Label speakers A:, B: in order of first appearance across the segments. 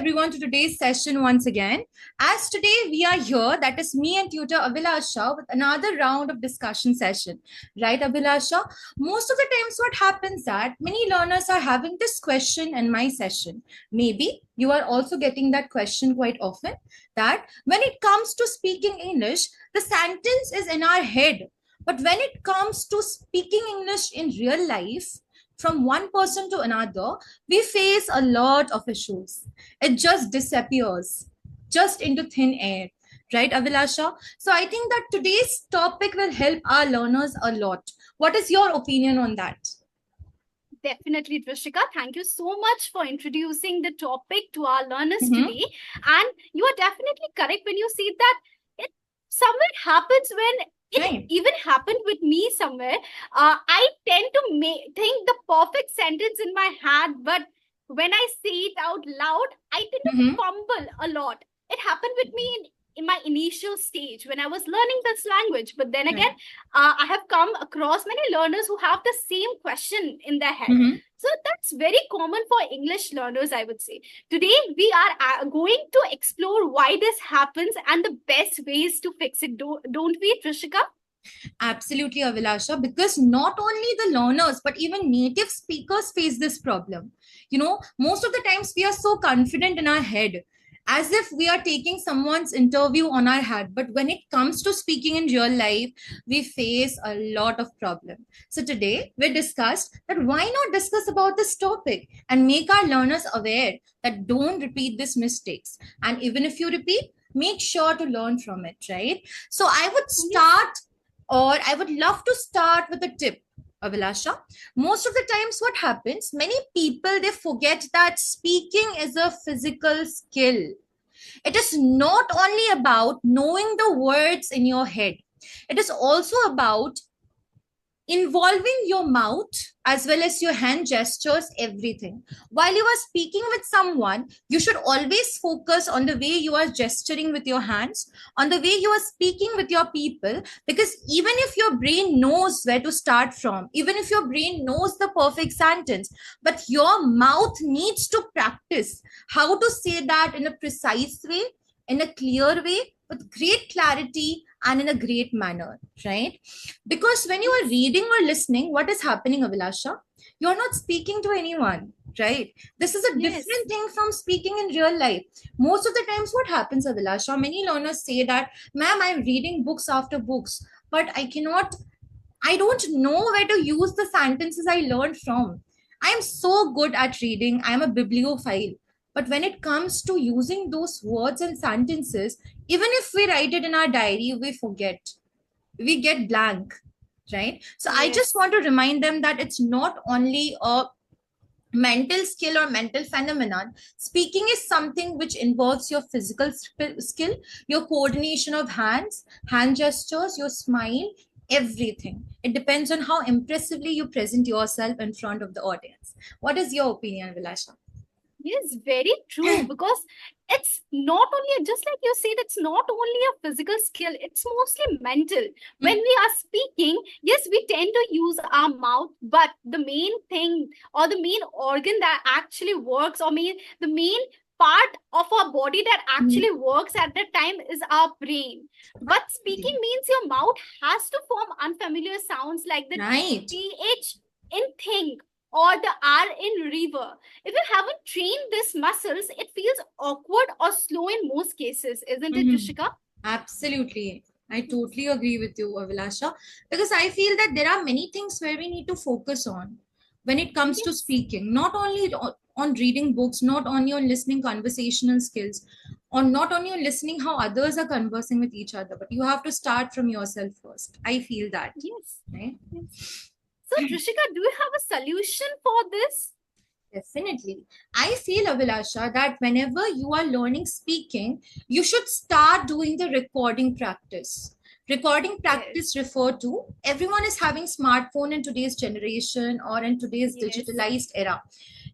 A: everyone to today's session once again. As today we are here, that is me and tutor Abhilasha with another round of discussion session. Right, Abhilasha? Most of the times what happens that many learners are having this question in my session. Maybe you are also getting that question quite often, that when it comes to speaking English, the sentence is in our head. But when it comes to speaking English in real life, from one person to another, we face a lot of issues. It just disappears, just into thin air, right, Avilasha? So I think that today's topic will help our learners a lot. What is your opinion on that?
B: Definitely, Drishika. Thank you so much for introducing the topic to our learners today. And you are definitely correct when you say that it somewhere happens when it even happened with me somewhere. I tend to think the perfect sentence in my head, but when I say it out loud, I tend to fumble a lot. It happened with me in my initial stage when I was learning this language. But then again, I have come across many learners who have the same question in their head. So that's very common for English learners, I would say. Today, we are going to explore why this happens and the best ways to fix it. Don't we, Trishika?
A: Absolutely, Avilasha, because not only the learners, but even native speakers face this problem. You know, most of the times we are so confident in our head, as if we are taking someone's interview on our head. But when it comes to speaking in real life, we face a lot of problem. So today we discussed that why not discuss about this topic and make our learners aware that don't repeat these mistakes. And even if you repeat, make sure to learn from it, right? So I would start, or I would love to start with a tip, Avilasha. Most of the times what happens, many people, they forget that speaking is a physical skill. It is not only about knowing the words in your head. It is also about involving your mouth as well as your hand gestures, everything. While you are speaking with someone, you should always focus on the way you are gesturing with your hands, on the way you are speaking with your people, because even if your brain knows where to start from, even if your brain knows the perfect sentence, but your mouth needs to practice how to say that in a precise way, in a clear way, with great clarity and in a great manner, right? Because when you are reading or listening, what is happening, Avilasha? You're not speaking to anyone, right? This is a different thing from speaking in real life. Most of the times, what happens, Avilasha? Many learners say that, ma'am, I'm reading books after books, but I don't know where to use the sentences I learned from. I am so good at reading, I'm a bibliophile. But when it comes to using those words and sentences, even if we write it in our diary, we forget. We get blank, right? So I just want to remind them that it's not only a mental skill or mental phenomenon. Speaking is something which involves your physical skill, your coordination of hands, hand gestures, your smile, everything. It depends on how impressively you present yourself in front of the audience. What is your opinion, Vilasha?
B: Yes, very true. Because it's not only, just like you said, it's not only a physical skill, it's mostly mental. When we are speaking, yes, we tend to use our mouth, but the main thing or the main organ that actually works, or the main part of our body that actually works at that time is our brain. But speaking means your mouth has to form unfamiliar sounds like the TH in think or the R in river. If you haven't trained these muscles, it feels awkward or slow in most cases, isn't it, Trishika?
A: Absolutely. I totally agree with you, Avilasha, because I feel that there are many things where we need to focus on when it comes to speaking, not only on reading books, not on your listening conversational skills, or not on your listening how others are conversing with each other, but you have to start from yourself first. I feel that.
B: Yes.
A: Right?
B: Yes. So, Trishika, do you have a solution for this?
A: Definitely. I feel, Avilasha, that whenever you are learning speaking, you should start doing the recording practice. Recording practice refer to everyone is having smartphone in today's generation or in today's digitalized era.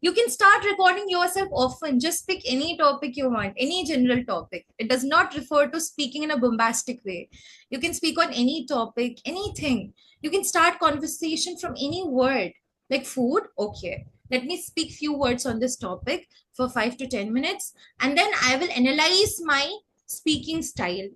A: You can start recording yourself often. Just pick any topic you want, any general topic. It does not refer to speaking in a bombastic way. You can speak on any topic, anything. You can start conversation from any word, like food, okay. let me speak few words on this topic for 5 to 10 minutes, and then I will analyze my speaking style.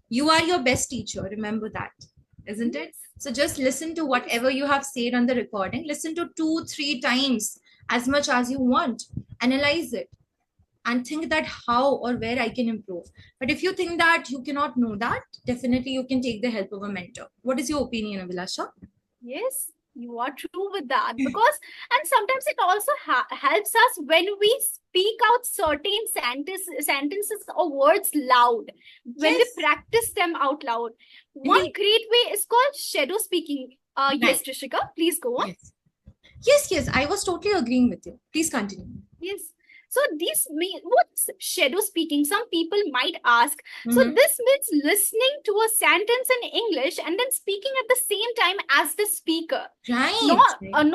A: You are your best teacher, remember that, isn't it? So just listen to whatever you have said on the recording, listen to 2-3 times, as much as you want, analyze it, and think that how or where I can improve. But if you think that you cannot know that, definitely you can take the help of a mentor. What is your opinion, Abhilasha?
B: Yes, you are true with that. Because, and sometimes it also helps us when we speak out certain sentences or words loud, when
A: Yes.
B: we practice them out loud. One
A: Indeed.
B: great way is called shadow speaking. Yes, Trishika, please go on.
A: Yes, I was totally agreeing with you. Please continue.
B: Yes. So what's shadow speaking? Some people might ask. So
A: Mhm.
B: this means listening to a sentence in English and then speaking at the same time as the speaker.
A: Right.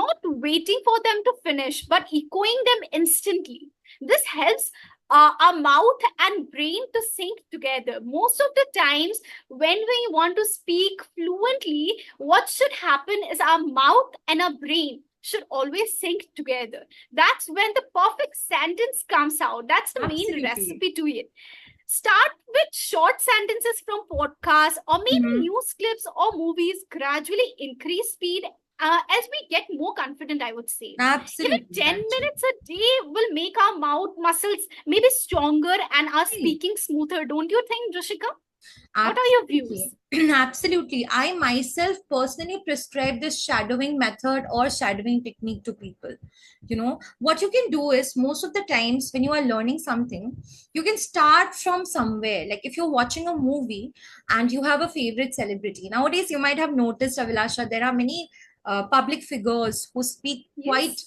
B: Not waiting for them to finish, but echoing them instantly. This helps our mouth and brain to sync together. Most of the times, when we want to speak fluently, what should happen is our mouth and our brain should always sync together. That's when the perfect sentence comes out. That's the
A: Absolutely.
B: main recipe to it. Start with short sentences from podcasts or maybe news clips or movies. Gradually increase speed as we get more confident, I would say.
A: Absolutely.
B: Even 10 minutes a day will make our mouth muscles maybe stronger and our speaking smoother. Don't you think, Drishika? What are your views?
A: Absolutely. I myself personally prescribe this shadowing method or shadowing technique to people. You know, what you can do is most of the times when you are learning something, you can start from somewhere. Like if you're watching a movie and you have a favorite celebrity. Nowadays, you might have noticed, Avilasha, there are many public figures who speak quite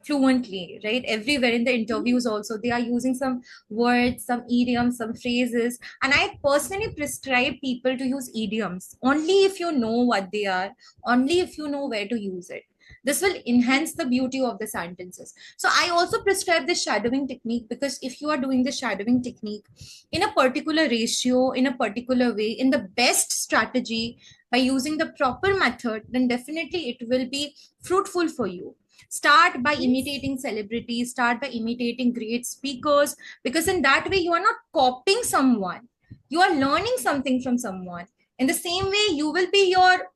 A: fluently, right? Everywhere in the interviews also, they are using some words, some idioms, some phrases. And I personally prescribe people to use idioms only if you know what they are, only if you know where to use it. This will enhance the beauty of the sentences. So I also prescribe the shadowing technique, because if you are doing the shadowing technique in a particular ratio, in a particular way, in the best strategy, by using the proper method, then definitely it will be fruitful for you. Start by imitating celebrities, start by imitating great speakers, because in that way you are not copying someone, you are learning something from someone. In the same way, you will be your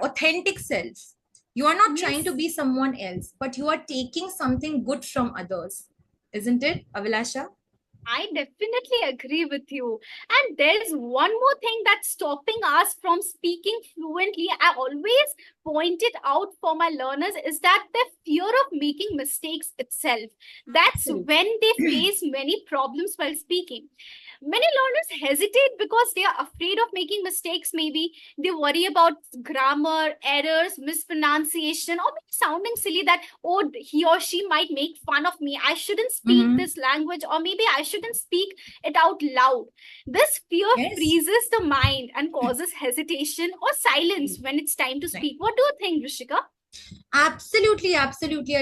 A: authentic self. You are not trying to be someone else, but you are taking something good from others, isn't it, Avilasha?
B: I definitely agree with you. And there's one more thing that's stopping us from speaking fluently. I always point it out for my learners is that the fear of making mistakes itself. That's when they face many problems while speaking. Many learners hesitate because they are afraid of making mistakes. Maybe they worry about grammar, errors, mispronunciation, or maybe sounding silly that, oh, he or she might make fun of me. I shouldn't speak this language, or maybe I shouldn't speak it out loud. This fear freezes the mind and causes hesitation or silence when it's time to speak. What do you think, Rishika?
A: Absolutely. I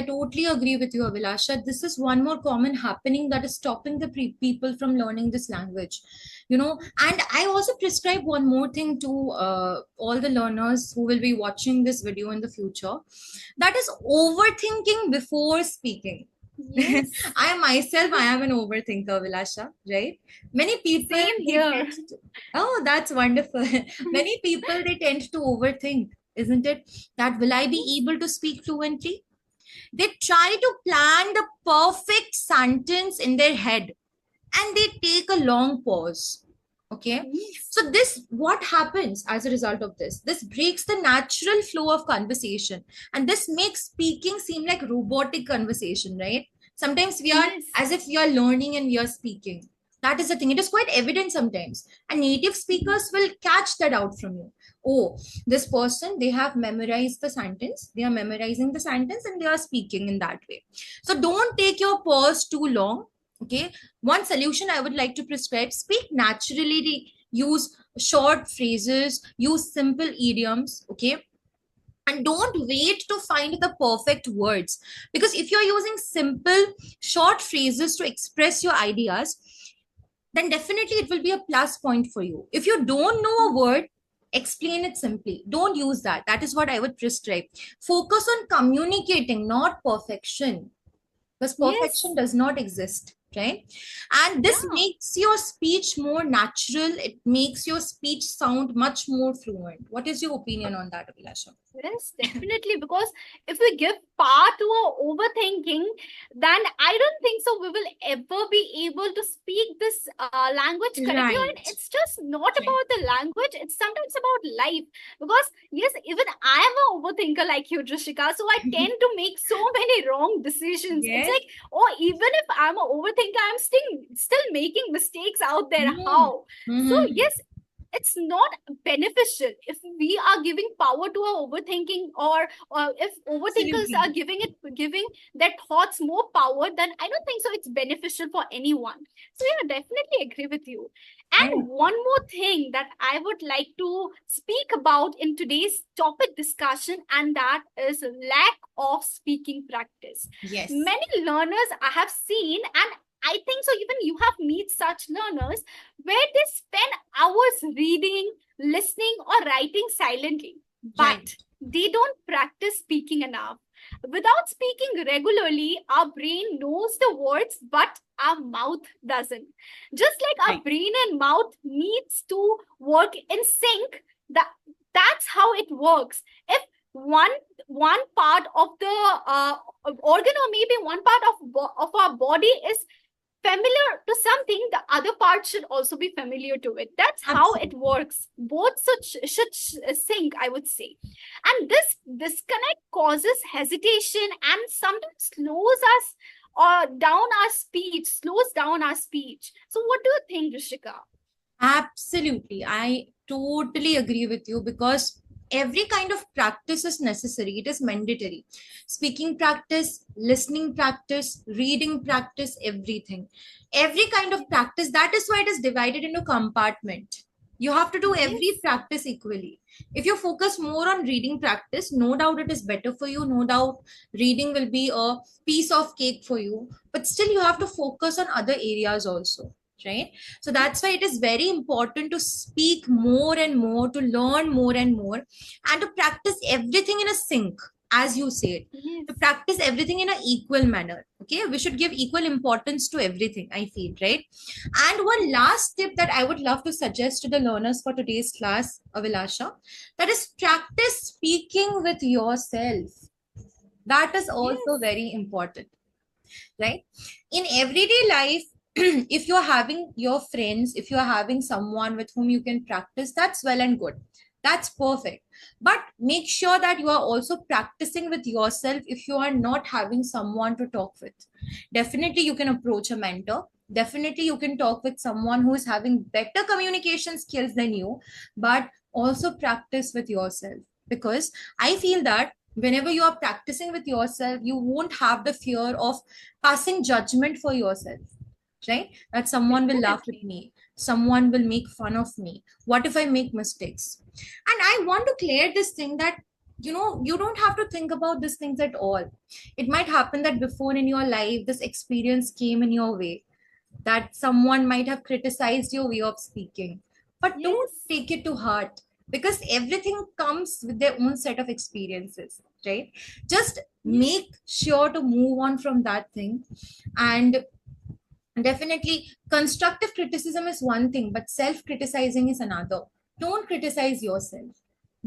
A: totally agree with you, Avilasha. This is one more common happening that is stopping the people from learning this language. And I also prescribe one more thing to all the learners who will be watching this video in the future. That is overthinking before speaking.
B: Yes.
A: I am an overthinker, Vilasha, right? Many people,
B: same here.
A: Oh, that's wonderful. Many people, they tend to overthink, isn't it? That will I be able to speak fluently? They try to plan the perfect sentence in their head and they take a long pause. Okay. So what happens as a result of this? This breaks the natural flow of conversation, and this makes speaking seem like robotic conversation, right? Sometimes we are as if we are learning and we are speaking. That is the thing. It is quite evident sometimes. And native speakers will catch that out from you. Oh, this person, they have memorized the sentence. They are memorizing the sentence and they are speaking in that way. So don't take your pause too long. Okay. One solution I would like to prescribe: speak naturally, use short phrases, use simple idioms. Okay. And don't wait to find the perfect words, because if you're using simple short phrases to express your ideas, then definitely it will be a plus point for you. If you don't know a word, Explain it simply. Don't use that. That is what I would prescribe. Focus on communicating, not perfection, because
B: Yes.
A: perfection does not exist, right? And this
B: Yeah.
A: makes your speech more natural. It makes your speech sound much more fluent. What is your opinion on that, Abhilasha?
B: Yes, definitely. Because if we give power to our overthinking, then I don't think so we will ever be able to speak this language correctly. And
A: Right.
B: it's just not
A: Right.
B: about the language, it's sometimes about life. Because, yes, even I am an overthinker like you, Drishika. So I tend to make so many wrong decisions. It's
A: Yes.
B: like, oh, even if I'm an overthinker, I'm still making mistakes out there.
A: Hmm.
B: How? So,
A: Hmm.
B: yes, it's not beneficial if we are giving power to our overthinking, or if overthinkers are
A: Absolutely.
B: giving their thoughts more power, then I don't think so it's beneficial for anyone. So yeah, definitely agree with you.
A: Right.
B: And one more thing that I would like to speak about in today's topic discussion, and that is lack of speaking practice.
A: Yes.
B: Many learners I have seen, and I think so even you have meet such learners where they spend hours reading, listening, or writing silently,
A: Right.
B: but they don't practice speaking enough. Without speaking regularly, our brain knows the words, but our mouth doesn't. Just like our
A: Right.
B: brain and mouth needs to work in sync, that's how it works. If one one part of the organ, or maybe one part of our body is familiar to something, the other part should also be familiar to it. That's how it
A: Absolutely.
B: works. Both should sync, I would say. And this disconnect causes hesitation and sometimes slows us or down our speech, slows down our speech. So what do you think, Rishika?
A: Absolutely. I totally agree with you because every kind of practice is necessary. It is mandatory. Speaking practice, listening practice, reading practice, everything. Every kind of practice. That is why it is divided into compartment. You have to do every
B: Yes.
A: practice equally. If you focus more on reading practice, no doubt it is better for you. No doubt reading will be a piece of cake for you. But still, you have to focus on other areas also, right? So that's why it is very important to speak more and more, to learn more and more, and to practice everything in a sync, as you said, to
B: Yes.
A: practice everything in an equal manner. Okay, we should give equal importance to everything, I feel, right? And one last tip that I would love to suggest to the learners for today's class, Avilasha, that is practice speaking with yourself. That is also
B: Yes.
A: very important, right? In everyday life, if you're having your friends, if you're having someone with whom you can practice, that's well and good. That's perfect. But make sure that you are also practicing with yourself if you are not having someone to talk with. Definitely, you can approach a mentor. Definitely, you can talk with someone who is having better communication skills than you, but also practice with yourself. Because I feel that whenever you are practicing with yourself, you won't have the fear of passing judgment for yourself, right? That someone will laugh at
B: Definitely.
A: me, someone will make fun of me. What if I make mistakes? And I want to clear this thing that, you don't have to think about these things at all. It might happen that before in your life, this experience came in your way, that someone might have criticized your way of speaking. But don't
B: Yes.
A: take it to heart, because everything comes with their own set of experiences, right? Just
B: Yes.
A: make sure to move on from that thing. And definitely, constructive criticism is one thing, but self criticizing is another. Don't criticize yourself.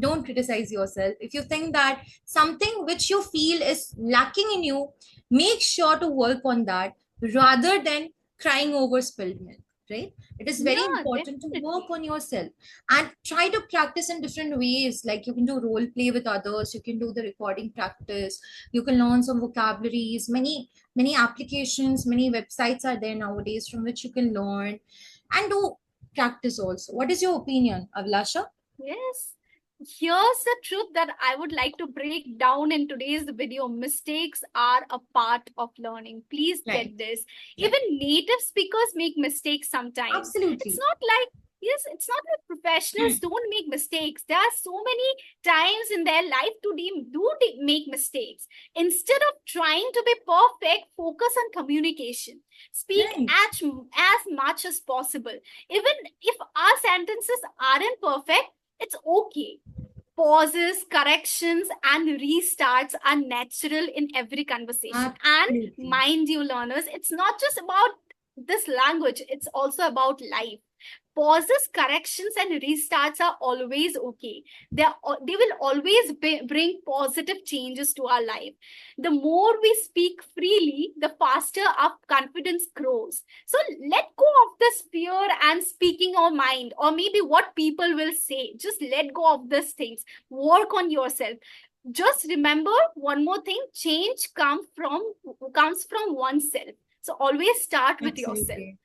A: Don't criticize yourself. If you think that something which you feel is lacking in you, make sure to work on that rather than crying over spilled milk, right? It is very
B: Yeah,
A: important to work
B: definitely.
A: on yourself and try to practice in different ways. Like you can do role play with others, you can do the recording practice, you can learn some vocabularies. Many applications, many websites are there nowadays from which you can learn and do practice also. What is your opinion, Avlasha?
B: Yes. Here's the truth that I would like to break down in today's video. Mistakes are a part of learning. Please
A: Right.
B: get this.
A: Right.
B: Even native speakers make mistakes sometimes. It's
A: Absolutely.
B: not like, yes, it's not like professionals don't make mistakes. There are so many times in their life to make mistakes. Instead of trying to be perfect, focus on communication. Speak
A: Right.
B: as much as possible. Even if our sentences aren't perfect, It's okay. Pauses, corrections, and restarts are natural in every conversation. And
A: Absolutely.
B: mind you, learners, it's not just about this language, it's also about life. Pauses, corrections, and restarts are always okay. They will always bring positive changes to our life. The more we speak freely, the faster our confidence grows. So let go of this fear and speaking our mind, or maybe what people will say. Just let go of these things. Work on yourself. Just remember one more thing: change comes from oneself. So always start with yourself.
A: Absolutely.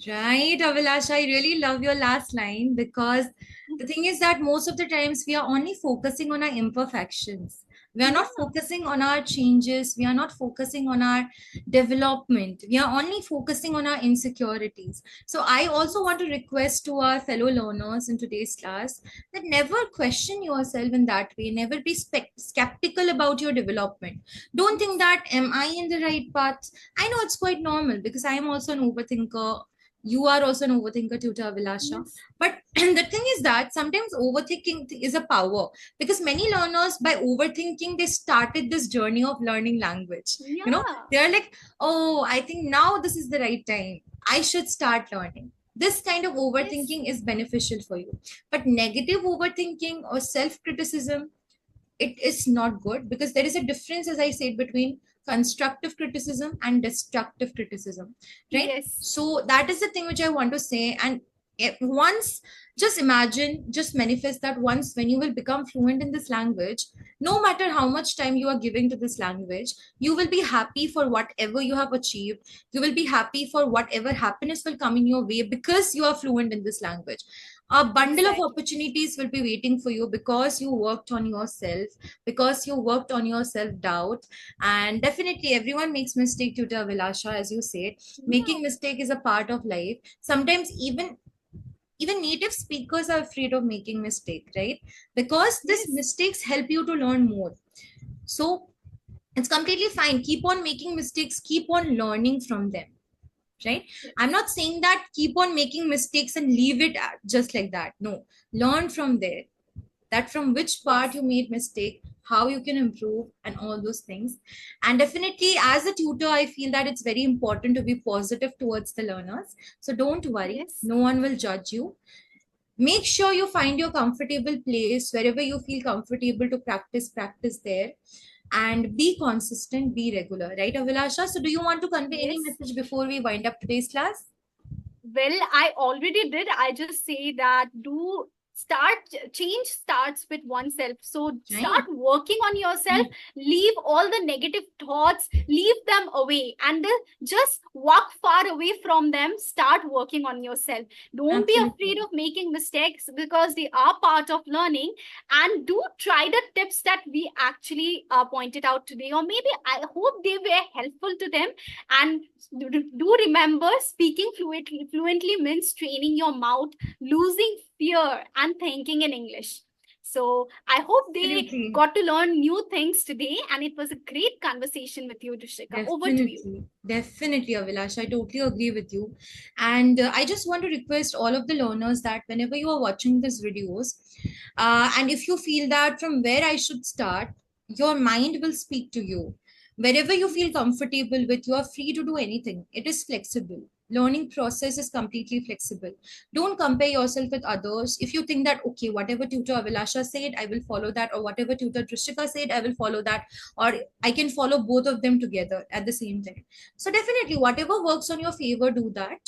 A: Right, Avilash, I really love your last line because the thing is that most of the times we are only focusing on our imperfections. We are
B: Yeah.
A: not focusing on our changes. We are not focusing on our development. We are only focusing on our insecurities. So I also want to request to our fellow learners in today's class that never question yourself in that way. Never be skeptical about your development. Don't think that, am I in the right path? I know it's quite normal because I am also an overthinker. You are also an overthinker, tutor Vilasha.
B: Yes.
A: But the thing is that sometimes overthinking is a power, because many learners, by overthinking, they started this journey of learning language.
B: Yeah.
A: They're like, oh, I think now this is the right time. I should start learning. This kind of
B: Yes.
A: overthinking is beneficial for you. But negative overthinking or self criticism, it is not good, because there is a difference, as I said, between constructive criticism and destructive criticism, right?
B: Yes.
A: So that is the thing which I want to say. And once, just imagine, just manifest that once when you will become fluent in this language, no matter how much time you are giving to this language, you will be happy for whatever you have achieved. You will be happy for whatever happiness will come in your way, because you are fluent in this language. A bundle of
B: Exactly.
A: opportunities will be waiting for you, because you worked on yourself, because you worked on your self doubt. And definitely everyone makes mistake, tutor Vilasha, as you said.
B: Yeah.
A: Making mistake is a part of life. Sometimes even native speakers are afraid of making mistake, right? Because these
B: Yes.
A: mistakes help you to learn more. So it's completely fine, keep on making mistakes, keep on learning from them, right? I'm
B: Yes.
A: not saying that keep on making mistakes and leave it just like that. No, learn from there, that from which part
B: Yes.
A: you made mistake, how you can improve, and all those things. And definitely, as a tutor, I feel that it's very important to be positive towards the learners. So don't worry,
B: Yes.
A: no one will judge you. Make sure you find your comfortable place, wherever you feel comfortable to practice there, and be consistent, be regular, right, Avilasha? So do you want to convey any
B: Yes.
A: message before we wind up today's class?
B: Well, I already did. I just say that do start change starts with oneself. So start
A: Right.
B: working on yourself, leave all the negative thoughts, leave them away, and just walk far away from them. Start working on yourself. Don't be afraid
A: Absolutely.
B: of making mistakes, because they are part of learning. And do try the tips that we actually pointed out today, or maybe I hope they were helpful to them. And do remember, speaking fluently means training your mouth, losing fear, and thinking in English. So I hope they
A: Absolutely.
B: got to learn new things today, and it was a great conversation with you, Dushika. Over to you.
A: Definitely, definitely, Avilash. I totally agree with you. And I just want to request all of the learners that whenever you are watching these videos, and if you feel that from where I should start, your mind will speak to you. Wherever you feel comfortable with, you are free to do anything. It is flexible. Learning process is completely flexible. Don't compare yourself with others. If you think that, okay, whatever tutor Avilasha said, I will follow that, or whatever tutor Trishika said, I will follow that, or I can follow both of them together at the same time. So definitely, whatever works on your favor, do that.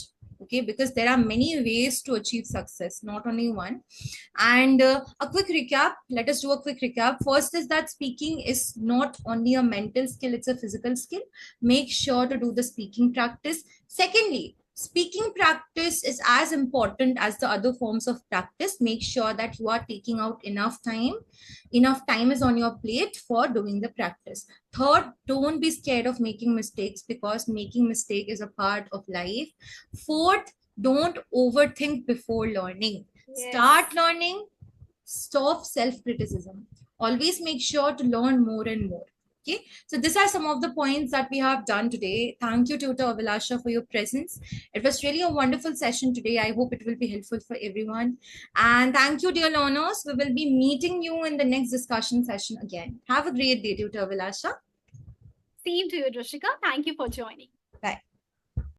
A: Okay, because there are many ways to achieve success, not only one. And a quick recap. Let us do a quick recap. First is that speaking is not only a mental skill; it's a physical skill. Make sure to do the speaking practice. Secondly, speaking practice is as important as the other forms of practice. Make sure that you are taking out enough time. Enough time is on your plate for doing the practice. Third, don't be scared of making mistakes, because making mistake is a part of life. Fourth, don't overthink before learning. Start
B: Yes.
A: learning. Stop self criticism. Always make sure to learn more and more. Okay, so these are some of the points that we have done today. Thank you, Tutor Avilasha, for your presence. It was really a wonderful session today. I hope it will be helpful for everyone. And thank you, dear learners. We will be meeting you in the next discussion session again. Have a great day, Tutor Avilasha.
B: Same to you, Drishika. Thank you for joining.